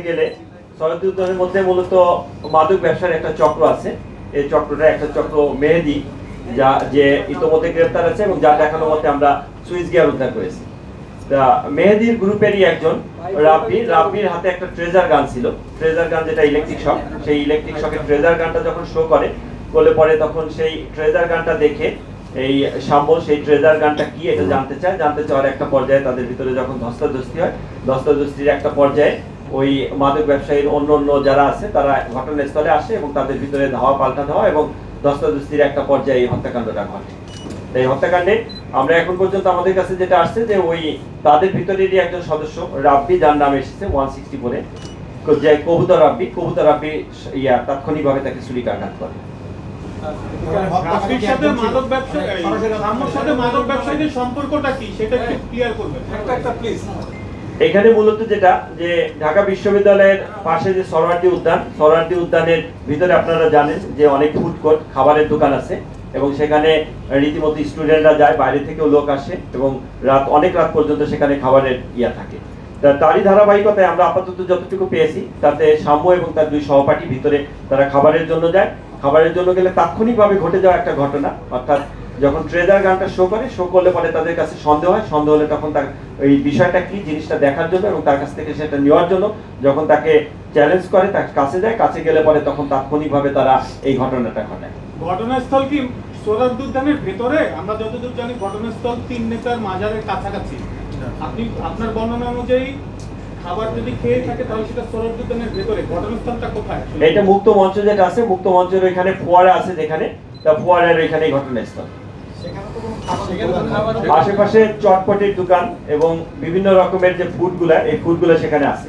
গেলে সৈয়দী উদ্যানের মধ্যে মূলত মাদক ব্যবসার একটা চক্র আছে। এই চক্রটা একটা চক্র মেহেদি, যা যে ইতোমধ্যে গ্রেফতার আছে এবং যার দেখানো মতে আমরা সুইচ গিয়ার উদ্ধার করেছি। তা মেহেদির গ্রুপেরই একজন রাব্বির হাতে একটা ট্রেজার গান ছিল। ট্রেজার গান যেটা ইলেকট্রিক শক, সেই ইলেকট্রিক শকের ট্রেজার গানটা যখন শো করলে পরে তখন সেই ট্রেজার গানটা দেখে এই শাম্বল সেই ট্রেজার গানটা কি এটা জানতে চাওয়ার একটা পর্যায়ে তাদের ভিতরে যখন ধস্তাধস্তি হয়, ধস্তাধস্তির একটা পর্যায়ে ওই মাদক ব্যবসায়ীর অন্য যারা আছে তারা ঘটনাস্থলে আসে এবং তাদের ভিতরে ধাওয়া পাল্টা ধাওয়া এবং ধস্তাধস্তির একটা পর্যায়ে এই হত্যাকাণ্ডটা ঘটে। এই হত্যাকাণ্ডে আমরা এখন পর্যন্ত আমাদের কাছে যেটা আসছে যে ওই তাদের ভিতরেরই একজন সদস্য রাব্বি, যার নাম এসেছে 164 যে কবুতর রাব্বি তাৎক্ষণিকভাবে তাকে ছুরিকাঘাত করে। এখানে মূলত যেটা যে ঢাকা বিশ্ববিদ্যালয়ের পাশে যে সরোয়ার্দী উদ্যানের ভিতরে আপনারা জানেন যে অনেক ফুড কোর্ট, খাবারের দোকান আছে এবং সেখানে রীতিমতো স্টুডেন্টরা যায়, বাইরে থেকেও লোক আসে এবং অনেক রাত পর্যন্ত সেখানে খাবারের থাকে। তারই ধারাবাহিকতায় আমরা আপাতত যতটুকু পেয়েছি তাতে শাম্য এবং তার দুই সহপাঠী ভিতরে তারা খাবারের জন্য যায়। খাবারের জন্য গেলে তাৎক্ষণিকভাবে ঘটে যাওয়া একটা ঘটনা, অর্থাৎ যখন ট্রেজার গানটা শো করলে পরে তাদের কাছে সন্দেহ হলে তখন তার এই বিষয়টা কি জিনিসটা দেখার জন্য এবং তার কাছ থেকে সেটা নেওয়ার জন্য যখন তাকে চ্যালেঞ্জ করে, তার কাছে গেলে পরে তখন তাৎক্ষণিকভাবে তারা এই ঘটনাটা ঘটায়। ঘটনাস্থল কি সৈয়দী উদ্যানের ভেতরে? আমরা যতদূর জানি ঘটনাস্থল তিন নেতার মাজারের কাছাকাছি। আপনি আপনার বর্ণনা অনুযায়ী খাবার যদি খেয়ে থাকে তাহলে সেটা সৈয়দী উদ্যানের ভেতরে, ঘটনাস্থলটা কোথায়? এটা মুক্ত মঞ্চ যেটা আছে, মুক্ত মঞ্চের ওইখানে ফোয়ারা আছে, যেখানে ফোয়ারার ওইখানে ঘটনাস্থল। আশেপাশে চটপটির দোকান এবং বিভিন্ন রকমের যে ফুডগুলা, এই ফুডগুলা সেখানে আছে।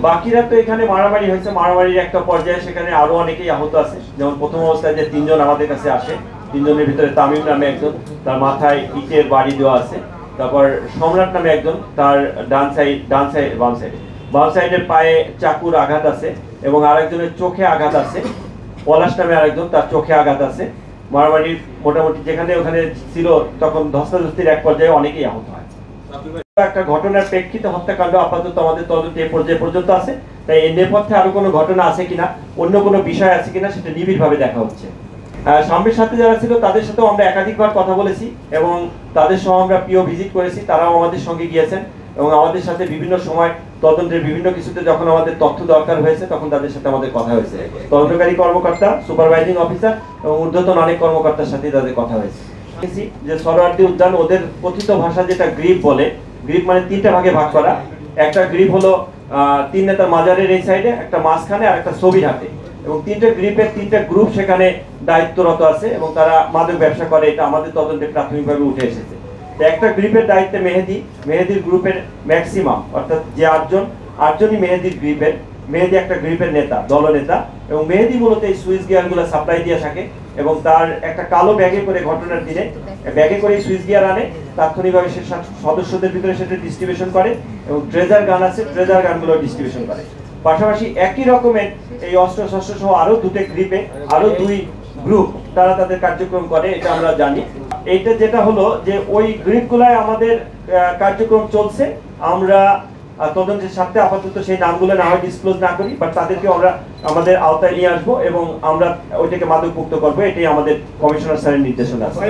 বাকিরা তো এখানে মারামারি হয়েছে, মারামারির একটা পর্যায়ে সেখানে আরো অনেকেই আহত আছে। যেমন প্রথম অবস্থায় যে তিনজন আমাদের কাছে আসে, তিনজনের ভিতরে তামিম নামে একজন, তার মাথায় ইটের বাড়ি দেওয়া আছে। তারপর সম্রাট নামে একজন, তার বাম সাইডের পায়ে চাকুর আঘাত আছে এবং আরেকজনের চোখে আঘাত আছে। পলাশ নামে আরেকজন, তার চোখে আঘাত আছে। মারামারির মোটামুটি যেখানে ওখানে ছিল তখন ধস্তাধস্তির এক পর্যায়ে অনেকেই আহত হয়। একটা ঘটনার প্রেক্ষিতে হত্যাকাণ্ড আপাতত আমাদের তদন্ত এই পর্যায়ে পর্যন্ত আছে। তাই এর নেপথ্যে আরো কোনো ঘটনা আছে কিনা, অন্য কোনো বিষয় আছে কিনা সেটা নিবিড়ভাবে দেখা হচ্ছে। সামনের সাথে যারা ছিল তাদের সাথেও আমরা একাধিকবার কথা বলেছি এবং তাদের সহ আমরা পিও ভিজিট করেছি, তারাও আমাদের সঙ্গে গিয়েছেন এবং আমাদের সাথে বিভিন্ন সময় তদন্তের বিভিন্ন কিছুতে যখন আমাদের তথ্য দরকার হয়েছে তখন তাদের সাথে আমাদের কথা হয়েছে। তদন্তকারী কর্মকর্তা, সুপারভাইজিং অফিসার এবং ঊর্ধ্বতন অনেক কর্মকর্তার সাথে তাদের কথা হয়েছে। যে সরোয়ার্দী উদ্যান ওদের কথিত ভাষা যেটা গ্রিপ বলে, গ্রিপ মানে তিনটা ভাগে ভাগ করা। একটা গ্রিপ হলো তিন নেতার মাজারের এই সাইডে, একটা মাঝখানে আর একটা ছবির হাতে, এবং তিনটা গ্রিপের তিনটা গ্রুপ সেখানে দায়িত্বরত আছে এবং তারা মাদক ব্যবসা করে। এটা আমাদের তদন্তে প্রাথমিকভাবে উঠে এসেছে। একটা গ্রুপের দায়িত্বে মেহেদির গ্রুপের ম্যাক্সিমাম অর্থাৎ যে আটজনই মেহেদি একটা গ্রুপের নেতা, দলনেতা, এবং মেহেদি মূলত এই সুইচ গিয়ারগুলো সাপ্লাই দিয়ে থাকে এবং তার একটা কালো ব্যাগে করে ঘটনার দিনে ব্যাগে করে সুইচ গিয়ার আনে, তাৎক্ষণিকভাবে সে সদস্যদের ভিতরে সেটা ডিস্ট্রিবিউশন করে এবং ট্রেজার গান আছে, ট্রেজার গানগুলো ডিস্ট্রিবিউশন করে। পাশাপাশি একই রকমের এই অস্ত্র শস্ত্র সহ আরো দুটো গ্রুপে আরো দুই গ্রুপ তারা তাদের কার্যক্রম করে, এটা আমরা জানি। এইটা যেটা হলো যে ওই গ্রুপগুলায় আমাদের কার্যক্রম চলছে। আমরা তদন্তের সাথে আপাতত সেই নামগুলো না হয় ডিসক্লোজ না করি, বাট তাদেরকে আমরা আমাদের আওতায় নিয়ে আসবো এবং আমরা ওইটাকে মাদকমুক্ত করবো, এটাই আমাদের কমিশনার স্যারের নির্দেশনা আছে।